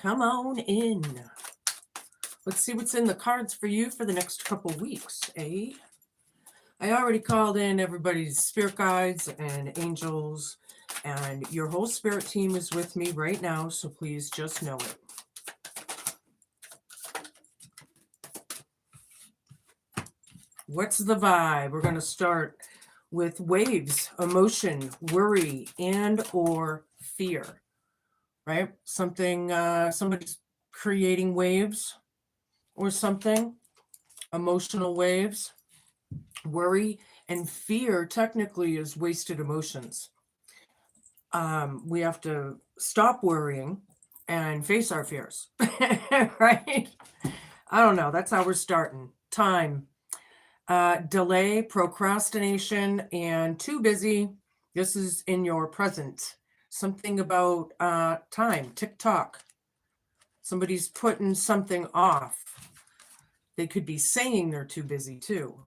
Come on in. Let's see what's in the cards for you for the next couple weeks, eh? I already called in everybody's spirit guides and angels, and your whole spirit team is with me right now, so please just know it. What's the vibe? We're going to start with waves, emotion, worry, and or fear, right? Somebody's creating waves or something, emotional waves. Worry and fear technically is wasted emotions. We have to stop worrying and face our fears, right? I don't know. That's how we're starting. Time, delay, procrastination, and too busy. This is in your present. Something about time, tick-tock. Somebody's putting something off. They could be saying they're too busy too.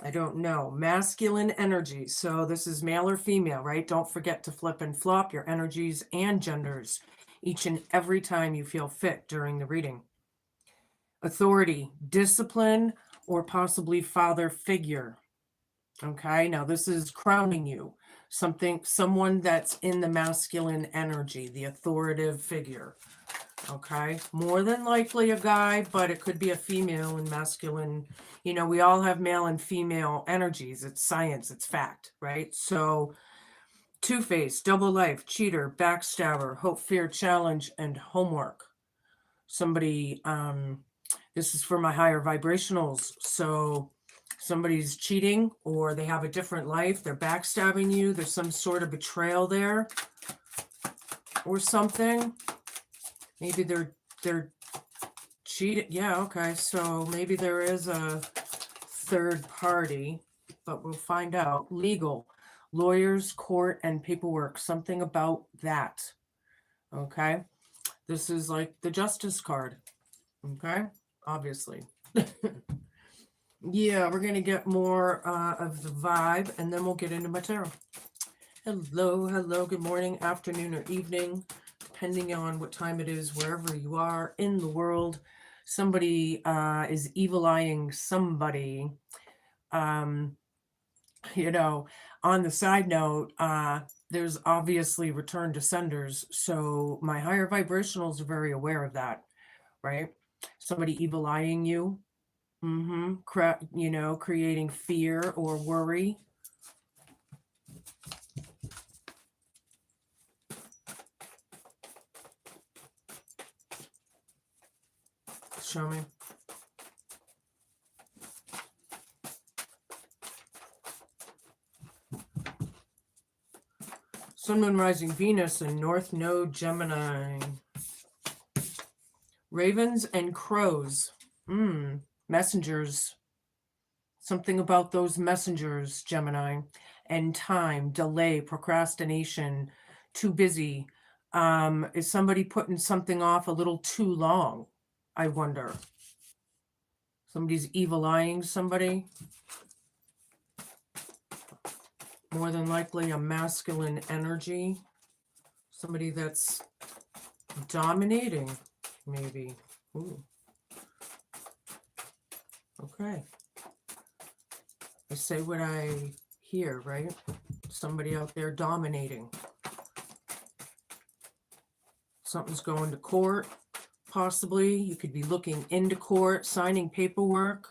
I don't know. Masculine energy. So this is male or female, right? Don't forget to flip and flop your energies and genders each and every time you feel fit during the reading. Authority, discipline, or possibly father figure. Okay, now this is crowning you. Someone that's in the masculine energy, the authoritative figure. Okay, more than likely a guy, but it could be a female and masculine. You know, we all have male and female energies. It's science, it's fact, right? So two-face, double life, cheater, backstabber, hope, fear, challenge, and homework. Somebody, this is for my higher vibrationals. So somebody's cheating or they have a different life. They're backstabbing you. There's some sort of betrayal there or something. Maybe they're cheated. Yeah, okay. So maybe there is a third party, but we'll find out. Legal, lawyers, court, and paperwork. Something about that. Okay. This is like the justice card. Okay. Obviously. Yeah, we're going to get more of the vibe, and then we'll get into my tarot. Hello, good morning, afternoon, or evening, depending on what time it is, wherever you are in the world. Somebody is evil-eyeing somebody. You know, on the side note, there's obviously return to senders, so my higher vibrationals are very aware of that, right? Somebody evil-eyeing you. Creating fear or worry. Show me. Sun, Moon, Rising, Venus, and North Node, Gemini. Ravens and crows. Messengers. Something about those messengers, Gemini. And time, delay, procrastination, too busy. Is somebody putting something off a little too long? I wonder. Somebody's evil-eyeing somebody. More than likely a masculine energy. Somebody that's dominating, maybe. Ooh. Okay. I say what I hear, right? Somebody out there dominating. Something's going to court, possibly. You could be looking into court, signing paperwork.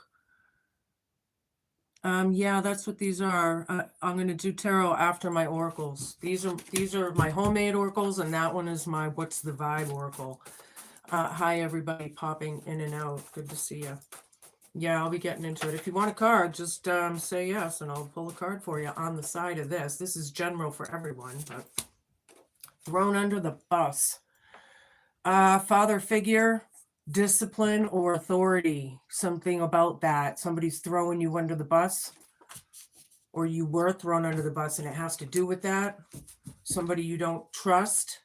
Yeah, that's what these are. I'm going to do tarot after my oracles. These are my homemade oracles, and that one is my What's the Vibe oracle. Hi, everybody popping in and out. Good to see you. Yeah, I'll be getting into it. If you want a card, just say yes, and I'll pull a card for you on the side of this. This is general for everyone, but thrown under the bus. Father figure, discipline, or authority. Something about that. Somebody's throwing you under the bus, or you were thrown under the bus, and it has to do with that. Somebody you don't trust.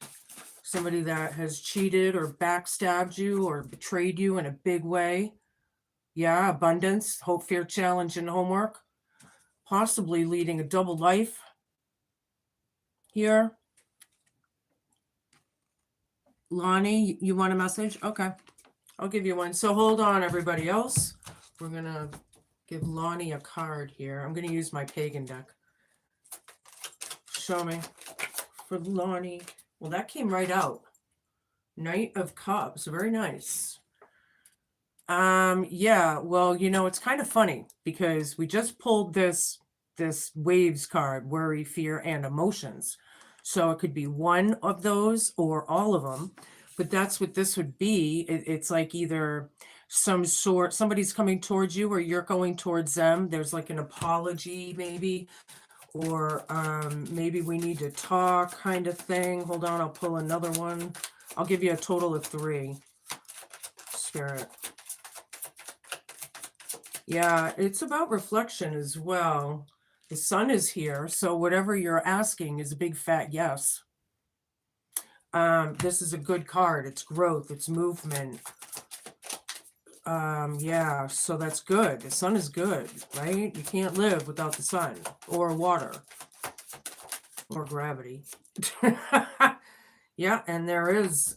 Somebody that has cheated or backstabbed you or betrayed you in a big way. Yeah, abundance, hope, fear, challenge, and homework. Possibly leading a double life here. Lonnie, you want a message? Okay, I'll give you one. So hold on, everybody else. We're going to give Lonnie a card here. I'm going to use my pagan deck. Show me for Lonnie. Well, that came right out. Knight of Cups. Very nice. Yeah, well, it's kind of funny because we just pulled this waves card, worry, fear, and emotions. So it could be one of those or all of them, but that's what this would be. It's like either somebody's coming towards you or you're going towards them. There's like an apology maybe, or maybe we need to talk kind of thing. Hold on, I'll pull another one. I'll give you a total of 3. Spirit. Yeah, it's about reflection as well. The sun is here, so whatever you're asking is a big fat yes. This is a good card. It's growth, it's movement. Yeah, so that's good. The sun is good, right? You can't live without the sun or water or gravity. Yeah, and there is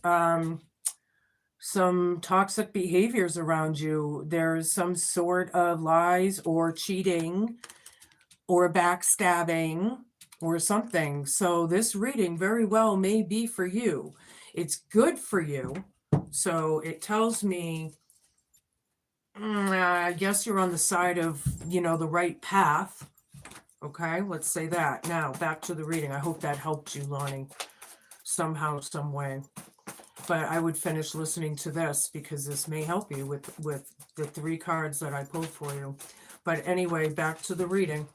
some toxic behaviors around you. There's some sort of lies or cheating or backstabbing or something. So this reading very well may be for you. It's good for you. So it tells me, I guess you're on the side of, the right path. Okay, let's say that. Now, back to the reading. I hope that helped you, Lonnie, somehow, some way. But I would finish listening to this because this may help you with the 3 cards that I pulled for you. But anyway, back to the reading.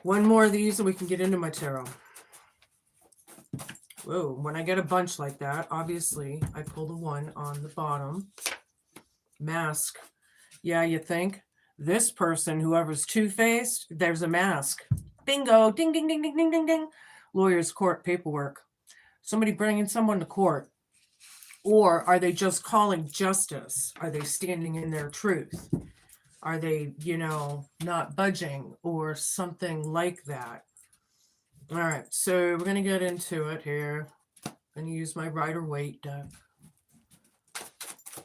One more of these and we can get into my tarot. Whoa, when I get a bunch like that, obviously I pull the 1 on the bottom. Mask. Yeah, you think? This person, whoever's two-faced, there's a mask. Bingo! Ding, ding, ding, ding, ding, ding, ding. Lawyer's court paperwork. Somebody bringing someone to court. Or are they just calling justice? Are they standing in their truth? Are they, not budging or something like that? All right, so we're going to get into it here. I'm going to use my Rider-Waite deck.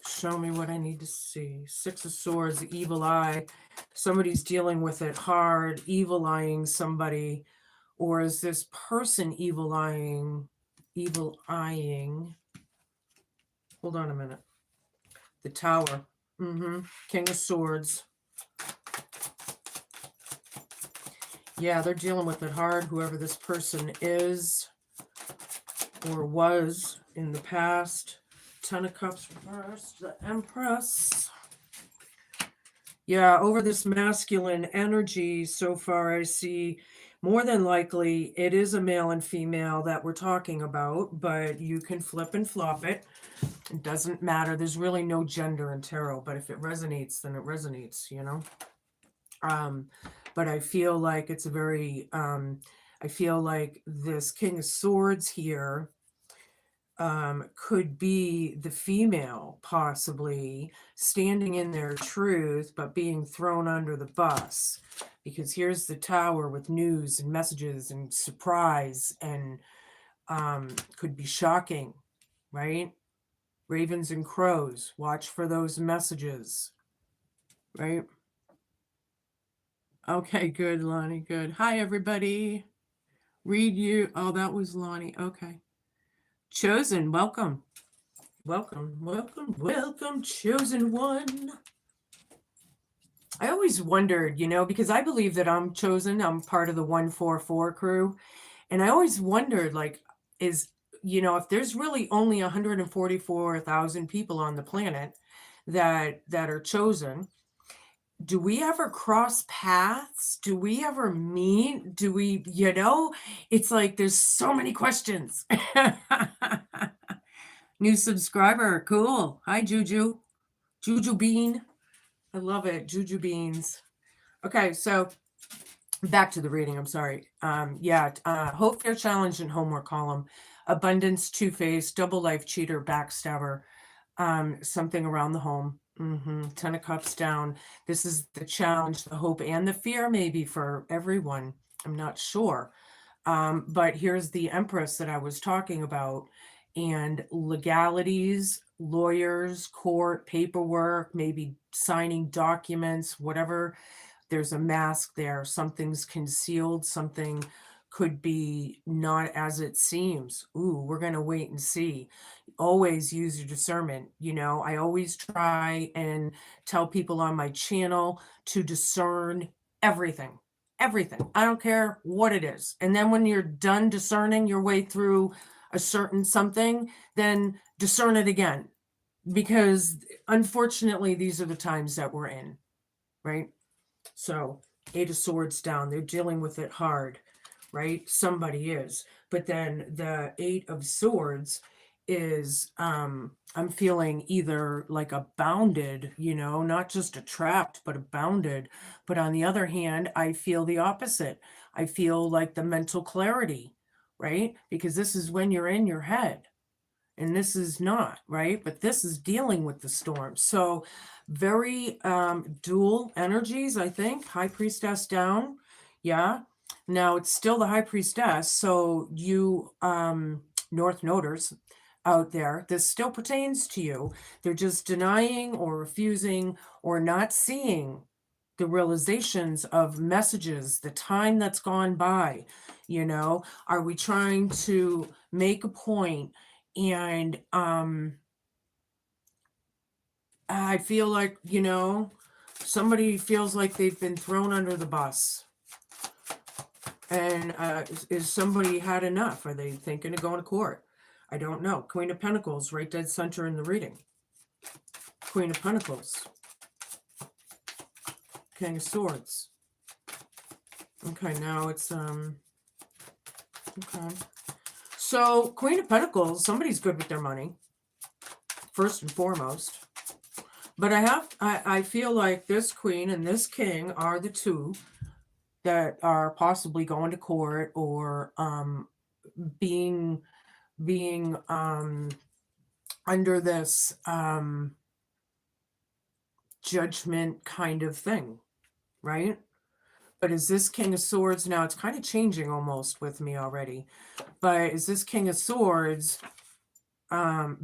Show me what I need to see. 6 of Swords, the evil eye. Somebody's dealing with it hard, evil-eyeing somebody. Or is this person evil-eyeing? Hold on a minute. The Tower. King of Swords. Yeah, they're dealing with it hard, whoever this person is or was in the past. 10 of Cups reversed, the Empress. Yeah, over this masculine energy so far, I see more than likely it is a male and female that we're talking about, but you can flip and flop it. It doesn't matter. There's really no gender in tarot, but if it resonates, then it resonates, But I feel like it's a very, I feel like this King of Swords here could be the female possibly standing in their truth, but being thrown under the bus. Because here's the Tower with news and messages and surprise and could be shocking, right? Ravens and crows, watch for those messages, right? Okay, good, Lonnie, good. Hi, everybody. Read you. Oh, that was Lonnie. Okay. Chosen, welcome. Welcome, welcome, welcome, chosen one. I always wondered, because I believe that I'm chosen. I'm part of the 144 crew. And I always wondered, like, if there's really only 144,000 people on the planet that are chosen, do we ever cross paths? Do we ever meet? Do we, it's like there's so many questions. New subscriber. Cool. Hi, Juju. Juju Bean. I love it. Juju Beans. Okay, so back to the reading. I'm sorry. Hope, fear, challenge, and homework column. Abundance, two-faced, double life cheater, backstabber. Something around the home. 10 of Cups down. This is the challenge, the hope, and the fear maybe for everyone. I'm not sure. But here's the Empress that I was talking about, and legalities, lawyers, court, paperwork, maybe signing documents, whatever. There's a mask there. Something's concealed. Something could be not as it seems. Ooh, we're going to wait and see. Always use your discernment. I always try and tell people on my channel to discern everything. Everything. I don't care what it is. And then when you're done discerning your way through a certain something, then discern it again. Because unfortunately, these are the times that we're in, right? So, Eight of Swords down, they're dealing with it hard, right? Somebody is. But then the Eight of Swords is, I'm feeling either like a bounded, not just a trapped, but a bounded. But on the other hand, I feel the opposite. I feel like the mental clarity, right? Because this is when you're in your head. And this is not, right? But this is dealing with the storm. So very dual energies, I think. High Priestess down. Yeah. Now it's still the High Priestess. So you North Noders out there, this still pertains to you. They're just denying or refusing or not seeing the realizations of messages, the time that's gone by. Are we trying to make a point? And I feel like, somebody feels like they've been thrown under the bus. And is somebody had enough? Are they thinking of going to court? I don't know. Queen of Pentacles, right dead center in the reading. Queen of Pentacles. King of Swords. Okay, now it's okay. So, Queen of Pentacles, somebody's good with their money, first and foremost. But I feel like this Queen and this King are the two that are possibly going to court or being under this judgment kind of thing, right? But is this King of Swords now? It's kind of changing almost with me already. But is this King of Swords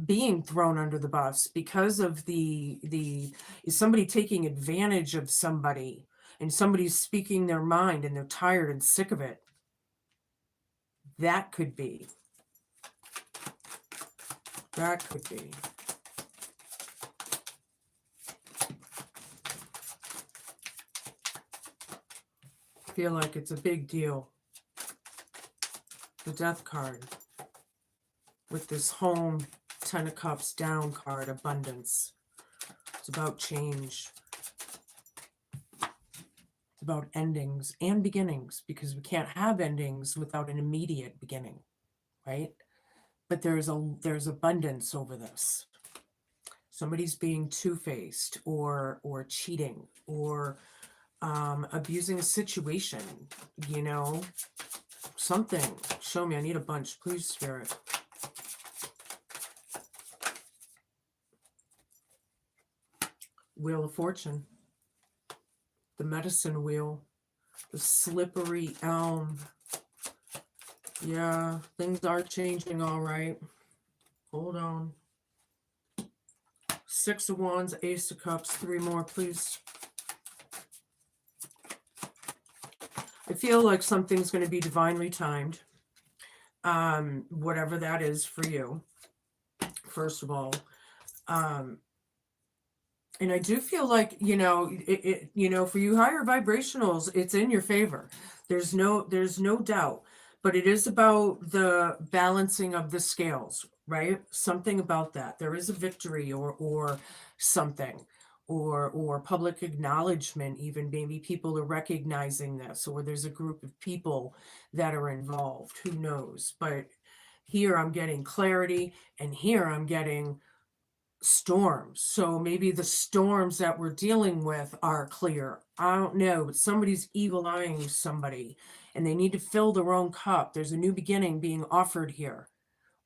being thrown under the bus because of is somebody taking advantage of somebody, and somebody's speaking their mind and they're tired and sick of it? That could be. That could be. I feel like it's a big deal. The Death card with this home, 10 of Cups down card, abundance. It's about change. It's about endings and beginnings, because we can't have endings without an immediate beginning, right? But there's abundance over this. Somebody's being two-faced or cheating or abusing a situation, something. Show me. I need a bunch, please, Spirit. Wheel of Fortune, the medicine wheel, the slippery elm. Yeah, things are changing, all right. Hold on. Six of Wands, Ace of Cups, 3 more, please. I feel like something's going to be divinely timed, whatever that is for you, first of all. And I do feel like, for you higher vibrationals, it's in your favor. There's no doubt. But it is about the balancing of the scales, right? Something about that. There is a victory or something, or public acknowledgement, even maybe people are recognizing this, or there's a group of people that are involved. Who knows? But here I'm getting clarity, and here I'm getting storms. So maybe the storms that we're dealing with are clear. I don't know, but somebody's evil eyeing somebody and they need to fill their own cup. There's a new beginning being offered here,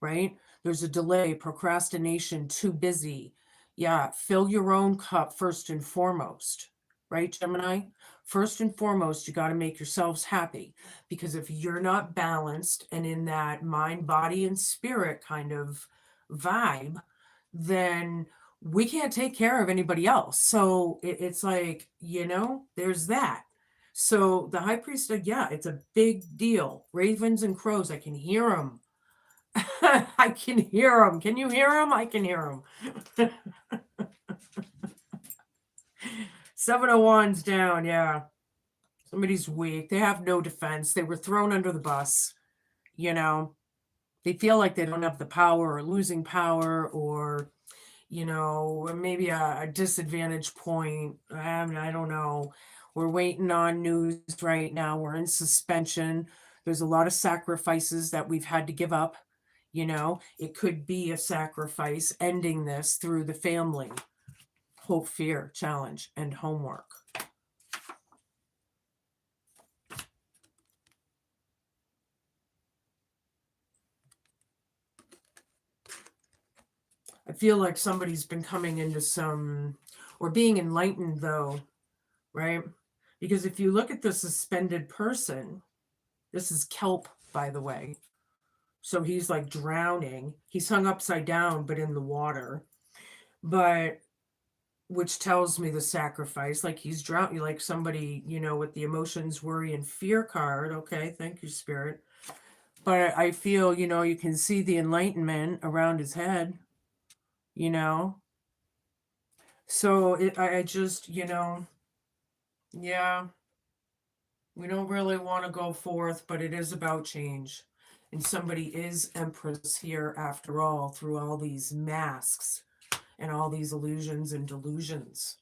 right? There's a delay, procrastination, too busy. Yeah, fill your own cup first and foremost, right, Gemini? First and foremost, you got to make yourselves happy, because if you're not balanced and in that mind, body, and spirit kind of vibe, then we can't take care of anybody else. So it's like, there's that. So the high priest, yeah, it's a big deal. Ravens and crows, I can hear them. I can hear them. Can you hear them? I can hear them. 701's down, yeah. Somebody's weak. They have no defense. They were thrown under the bus. They feel like they don't have the power, or losing power, or maybe a disadvantage point. I don't know. We're waiting on news right now. We're in suspension. There's a lot of sacrifices that we've had to give up. It could be a sacrifice ending this through the family. Hope, fear, challenge, and homework. I feel like somebody's been coming into some, or being enlightened though, right? Because if you look at the suspended person, this is kelp, by the way. So he's like drowning. He's hung upside down, but in the water. But, which tells me the sacrifice, like he's drowning, like somebody, with the emotions, worry, and fear card. Okay, thank you, Spirit. But I feel, you can see the enlightenment around his head. So I just, yeah, we don't really want to go forth, but it is about change. And somebody is Empress here after all, through all these masks and all these illusions and delusions.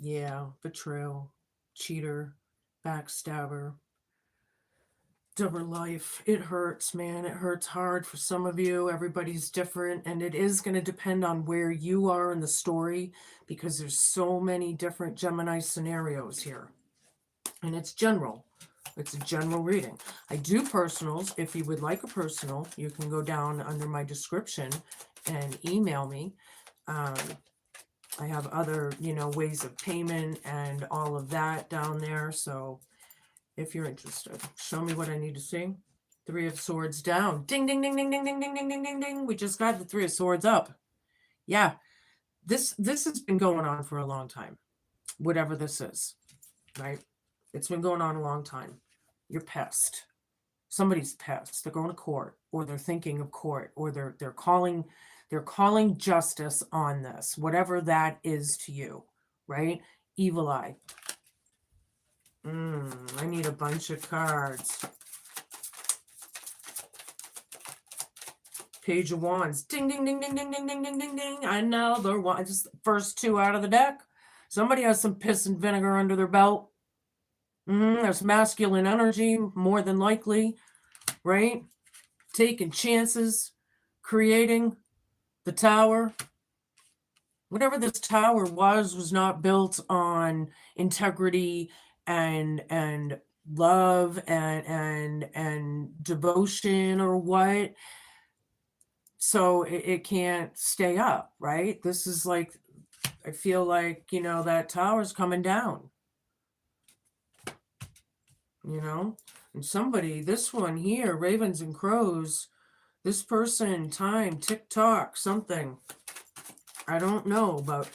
Yeah, betrayal, cheater, backstabber. Double life. It hurts, man. It hurts hard for some of you. Everybody's different, and it is going to depend on where you are in the story, because there's so many different Gemini scenarios here, and it's general. It's a general reading. I do personals. If you would like a personal, you can go down under my description and email me. I have other, ways of payment and all of that down there. So if you're interested, show me what I need to see. 3 of Swords down. Ding, ding, ding, ding, ding, ding, ding, ding, ding, ding, ding. We just got the 3 of Swords up. Yeah, this has been going on for a long time. Whatever this is, right? It's been going on a long time. You're pissed. Somebody's pissed. They're going to court, or they're thinking of court, or they're calling justice on this, whatever that is to you, right? Evil eye. I need a bunch of cards. Page of Wands. Ding, ding, ding, ding, ding, ding, ding, ding, ding, ding. Another one. Just the first 2 out of the deck. Somebody has some piss and vinegar under their belt. There's masculine energy, more than likely, right? Taking chances, creating the tower. Whatever this tower was not built on integrity and love and devotion, or what. So it can't stay up, right? This is like, I feel like, that tower's coming down. And somebody, this one here, Ravens and Crows, this person, time, tick-tock, something. I don't know, but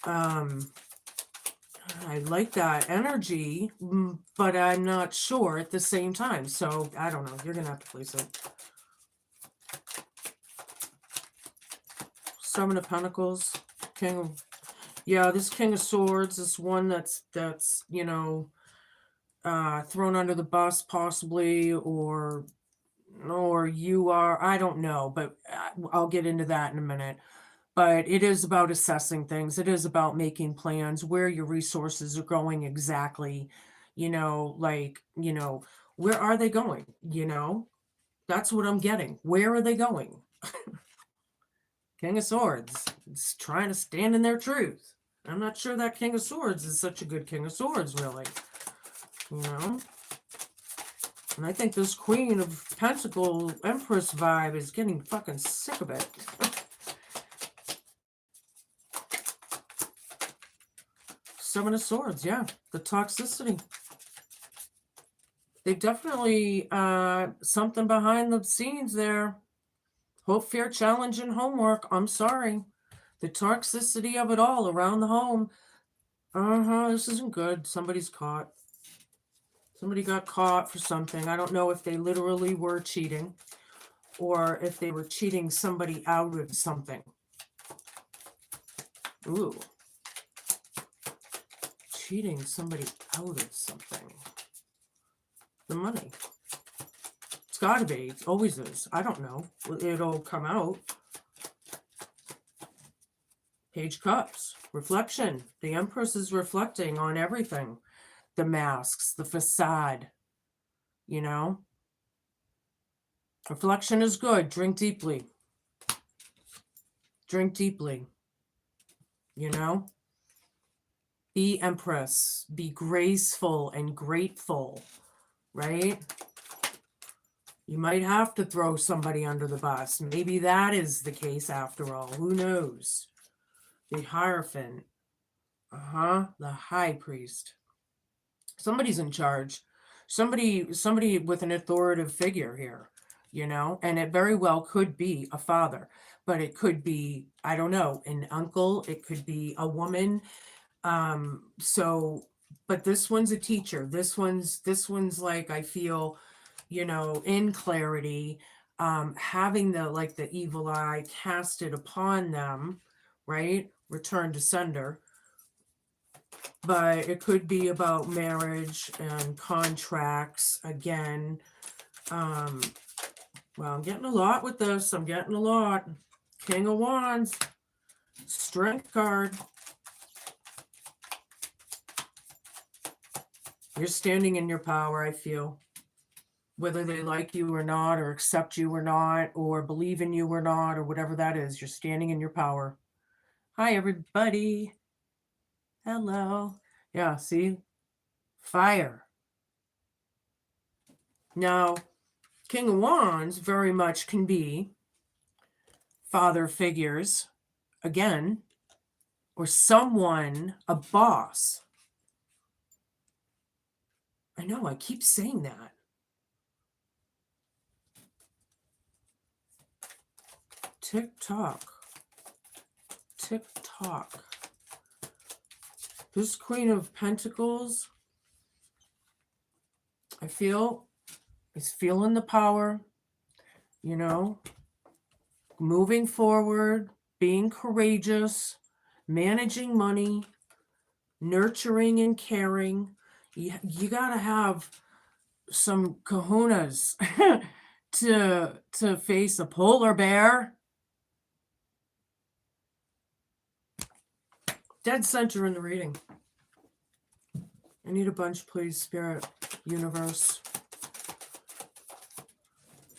I like that energy, but I'm not sure at the same time. So I don't know. You're going to have to place it. 7 of Pentacles, yeah, this King of Swords is one that's thrown under the bus possibly, or you are, I don't know, but I'll get into that in a minute. But it is about assessing things. It is about making plans, where your resources are going exactly, where are they going? That's what I'm getting. Where are they going? King of Swords. It's trying to stand in their truth. I'm not sure that King of Swords is such a good King of Swords, really. And I think this Queen of Pentacles Empress vibe is getting fucking sick of it. Seven of Swords, yeah. The toxicity. They definitely, something behind the scenes there. Hope, fear, challenge, and homework. I'm sorry. The toxicity of it all around the home. This isn't good. Somebody's caught. Somebody got caught for something. I don't know if they literally were cheating or if they were cheating somebody out of something. Ooh. Cheating somebody out of something. The money. It's got to be. It always is. I don't know. It'll come out. Page Cups. Reflection. The Empress is reflecting on everything. The masks, the facade. You know? Reflection is good. Drink deeply. Drink deeply. You know? Be Empress. Be graceful and grateful. Right? You might have to throw somebody under the bus. Maybe that is the case after all. Who knows? The Hierophant. The High Priest. Somebody's in charge. Somebody with an authoritative figure here, you know? And it very well could be a father. But it could be, I don't know, an uncle. It could be a woman. But this one's a teacher. This one's like, I feel, you know, in clarity, having the evil eye casted upon them, right? Return to sender. But it could be about marriage and contracts again. Well, I'm getting a lot with this. I'm getting a lot. King of Wands. Strength card. You're standing in your power, I feel. Whether they like you or not, or accept you or not, or believe in you or not, or whatever that is, you're standing in your power. Hi, everybody. Hello. Yeah, see? Fire. Now, King of Wands very much can be father figures, again, or someone, a boss. I know, I keep saying that. Tick-tock. Tick-tock. This Queen of Pentacles, I feel, is feeling the power, you know, moving forward, being courageous, managing money, nurturing and caring. You got to have some kahunas to face a polar bear. Dead center in the reading. I need a bunch, please, Spirit, Universe.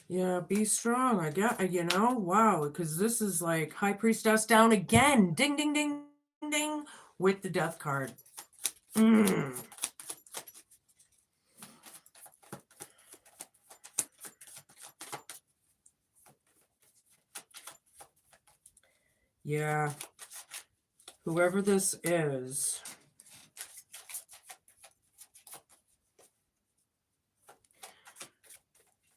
Yeah, be strong. I get, you know, wow, because this is like High Priestess down again. Ding, ding, ding, ding, with the Death card. Yeah. Whoever this is,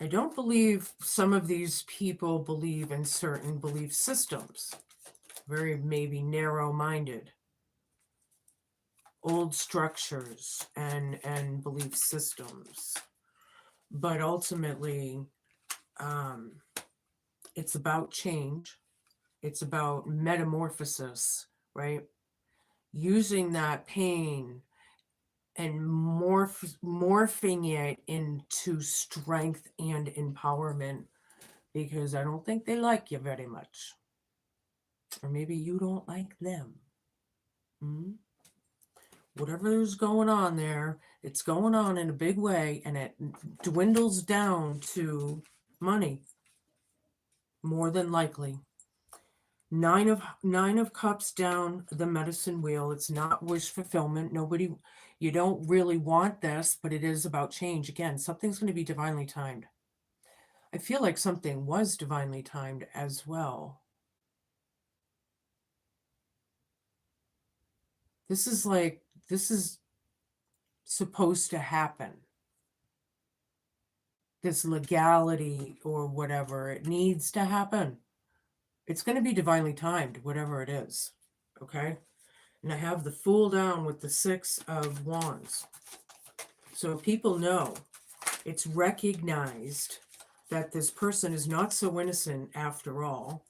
I don't believe some of these people believe in certain belief systems. Very maybe narrow-minded. Old structures and belief systems. But ultimately, it's about change. It's about metamorphosis, right? Using that pain and morphing it into strength and empowerment, because I don't think they like you very much. Or maybe you don't like them. Whatever is going on there, it's going on in a big way, and it dwindles down to money, more than likely. Nine of Cups down the medicine wheel. It's not wish fulfillment. Nobody, you don't really want this, but it is about change. Again, something's going to be divinely timed. I feel like something was divinely timed as well. This is like This is supposed to happen. This legality or whatever, it needs to happen. It's going to be divinely timed, whatever it is. Okay? And I have the Fool down with the 6 of Wands. So people know, it's recognized that this person is not so innocent after all.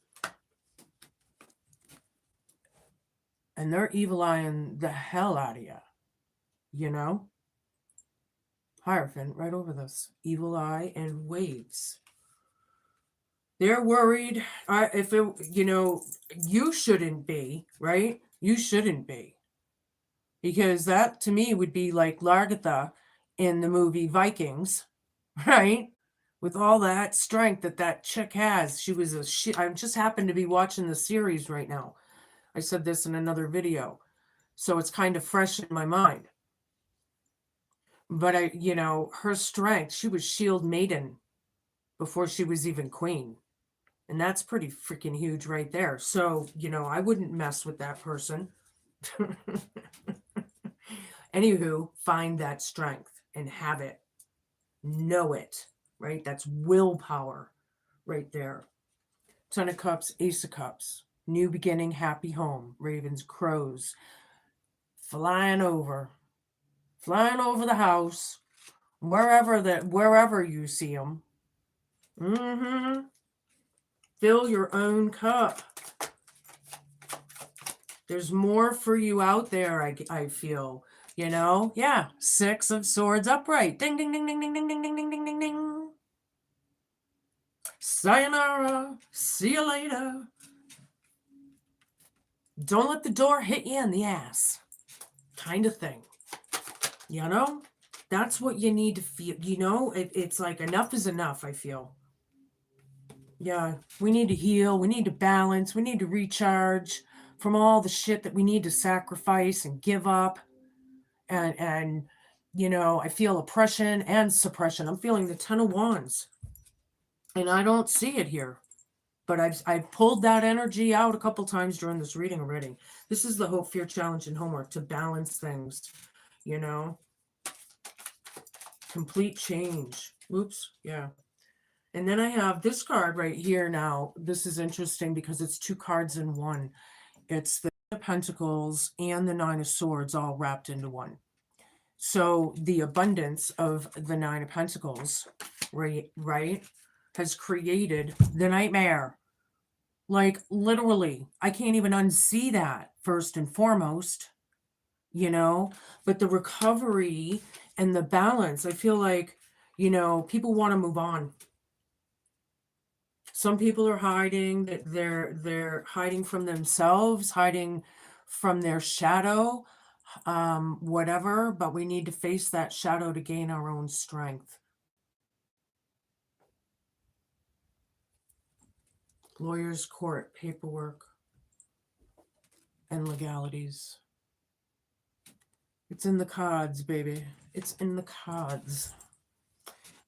And they're evil-eyeing the hell out of you. You know? Hierophant right over this. Evil eye and waves. They're worried. If it, you know, you shouldn't be, right? You shouldn't be. Because that, to me, would be like Largatha in the movie Vikings, right? With all that strength that chick has. She was a shit. I just happened to be watching the series right now. I said this in another video. So it's kind of fresh in my mind. But you know, her strength, she was Shield Maiden before she was even Queen. And that's pretty freaking huge right there. So, you know, I wouldn't mess with that person. Anywho, find that strength and have it. Know it, right? That's willpower right there. 10 of Cups, Ace of Cups. New beginning, happy home. Ravens, crows. Flying over the house. Wherever you see them. Mm-hmm. Fill your own cup. There's more for you out there, I feel. You know? Yeah. 6 of Swords upright. Ding, ding, ding, ding, ding, ding, ding, ding, ding, ding, ding, ding. Sayonara. See you later. Don't let the door hit you in the ass. Kind of thing. You know? That's what you need to feel. You know? It's like enough is enough, I feel. Yeah. We need to heal. We need to balance. We need to recharge from all the shit that we need to sacrifice and give up. And you know, I feel oppression and suppression. I'm feeling the 10 of Wands. And I don't see it here. But I've pulled that energy out a couple times during this reading already. This is the Hope, Fear, Challenge, and Homework to balance things, you know. Complete change. Oops, yeah. And then I have this card right here now. This is interesting because it's 2 cards in one. It's the Pentacles and the 9 of Swords all wrapped into one. So the abundance of the 9 of Pentacles, right, has created the nightmare. Like, literally, I can't even unsee that, first and foremost, you know? But the recovery and the balance, I feel like, you know, people want to move on. Some people are hiding, that they're hiding from themselves, hiding from their shadow, whatever, but we need to face that shadow to gain our own strength. Lawyers, court, paperwork, and legalities. It's in the cards, baby. It's in the cards.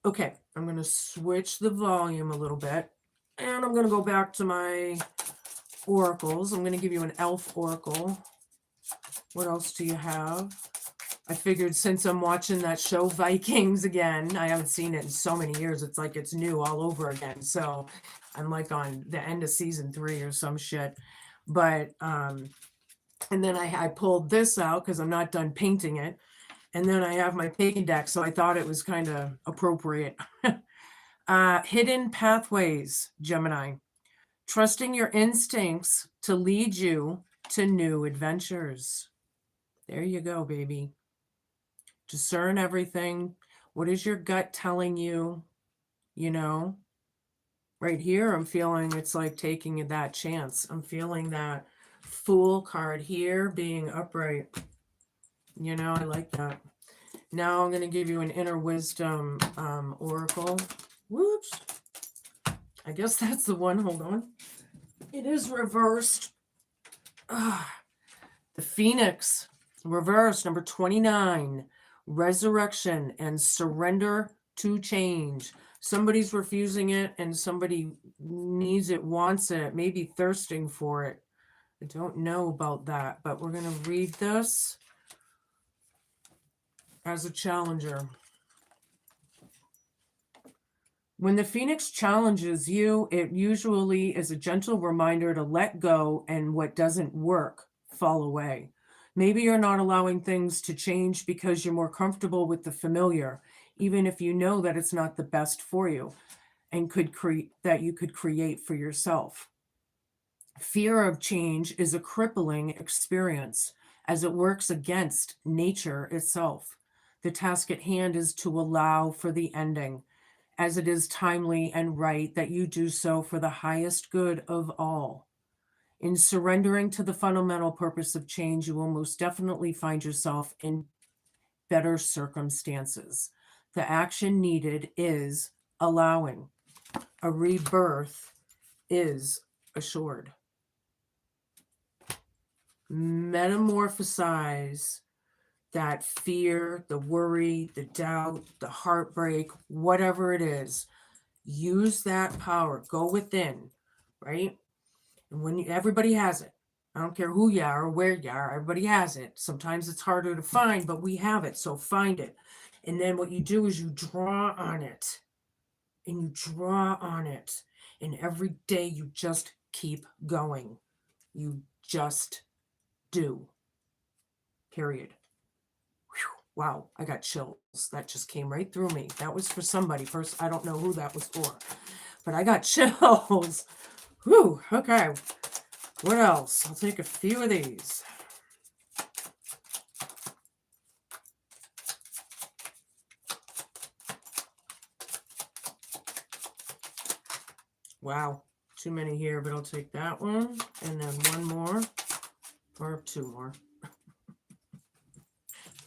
Okay, I'm going to switch the volume a little bit. And I'm going to go back to my oracles. I'm going to give you an elf oracle. What else do you have? I figured since I'm watching that show Vikings again, I haven't seen it in so many years. It's like it's new all over again. So I'm like on the end of season 3 or some shit. But, and then I pulled this out because I'm not done painting it. And then I have my pagan deck. So I thought it was kind of appropriate. Hidden pathways, Gemini. Trusting your instincts to lead you to new adventures. There you go, baby. Discern everything. What is your gut telling you? You know, right here, I'm feeling it's like taking that chance. I'm feeling that Fool card here being upright. You know, I like that. Now I'm going to give you an inner wisdom oracle. Whoops. I guess that's the one. Hold on. It is reversed. The Phoenix. Reverse, number 29. Resurrection and surrender to change. Somebody's refusing it and somebody needs it, wants it, maybe thirsting for it. I don't know about that, but we're going to read this. as a challenger. When the Phoenix challenges you, it usually is a gentle reminder to let go and what doesn't work fall away. Maybe you're not allowing things to change because you're more comfortable with the familiar, even if you know that it's not the best for you and that you could create for yourself. Fear of change is a crippling experience as it works against nature itself. The task at hand is to allow for the ending, as it is timely and right that you do so for the highest good of all. In surrendering to the fundamental purpose of change, you will most definitely find yourself in better circumstances. The action needed is allowing. A rebirth is assured. Metamorphosize that fear, the worry, the doubt, the heartbreak, whatever it is. Use that power. Go within, right? And when everybody has it, I don't care who you are or where you are, everybody has it. Sometimes it's harder to find, but we have it. So find it. And then what you do is you draw on it. And you draw on it. And every day you just keep going. You just do. Period. Whew. Wow, I got chills. That just came right through me. That was for somebody. First, I don't know who that was for, but I got chills. Whew, okay. What else? I'll take a few of these. Wow, too many here, but I'll take that one. And then one more. Or two more.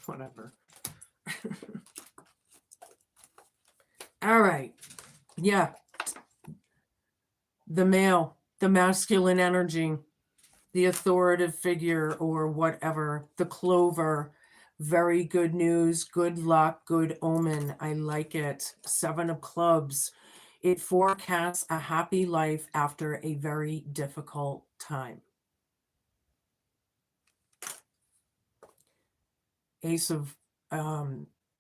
Whatever. All right. Yeah. The male, the masculine energy, the authoritative figure or whatever, the clover, very good news, good luck, good omen. I like it. 7 of clubs. It forecasts a happy life after a very difficult time. Ace of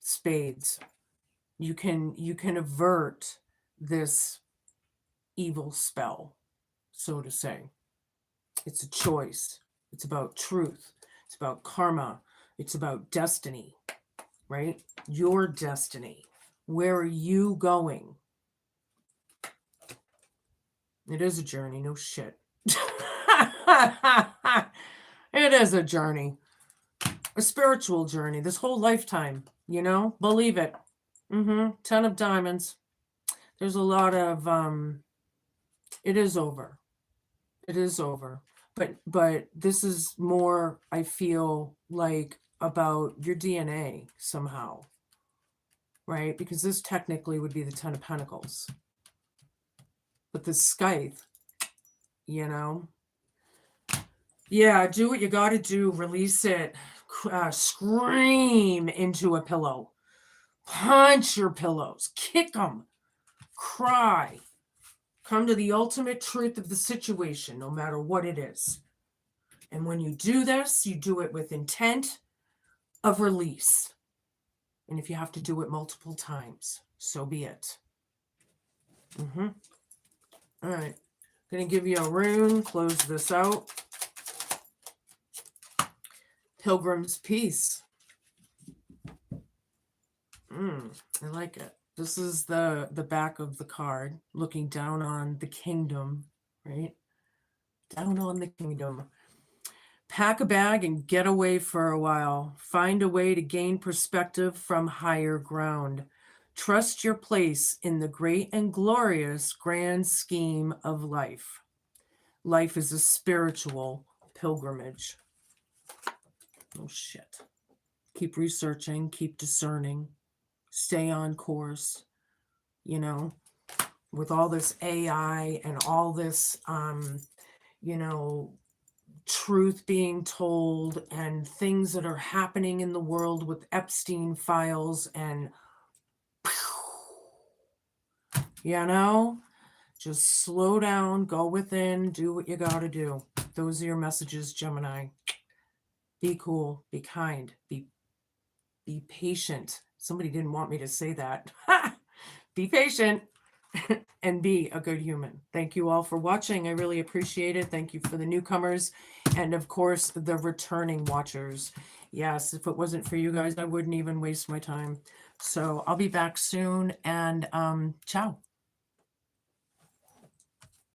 spades. You can avert this evil spell, so to say. It's a choice. It's about truth. It's about karma. It's about destiny, right? Your destiny. Where are you going? It is a journey, no shit. It is a journey. A spiritual journey. This whole lifetime, you know? Believe it. 10 of diamonds. There's a lot of it is over. It is over. But this is more, I feel like, about your DNA somehow. Right? Because this technically would be the 10 of Pentacles. But the scythe, you know? Yeah, do what you got to do. Release it. Scream into a pillow. Punch your pillows. Kick them. Cry. Come to the ultimate truth of the situation, no matter what it is. And when you do this, you do it with intent of release. And if you have to do it multiple times, so be it. All right. I'm going to give you a rune, close this out. Pilgrim's Peace. I like it. This is the back of the card, looking down on the kingdom, right? Down on the kingdom. Pack a bag and get away for a while. Find a way to gain perspective from higher ground. Trust your place in the great and glorious grand scheme of life. Life is a spiritual pilgrimage. Oh, shit. Keep researching, keep discerning, stay on course, you know, with all this AI and all this, you know, truth being told and things that are happening in the world with Epstein files and, you know, just slow down, go within, do what you got to do. Those are your messages, Gemini. Be cool, be kind, be Be patient. Somebody didn't want me to say that. Be patient and be a good human. Thank you all for watching. I really appreciate it. Thank you for the newcomers and, of course, the returning watchers. Yes, if it wasn't for you guys, I wouldn't even waste my time. So I'll be back soon, and ciao.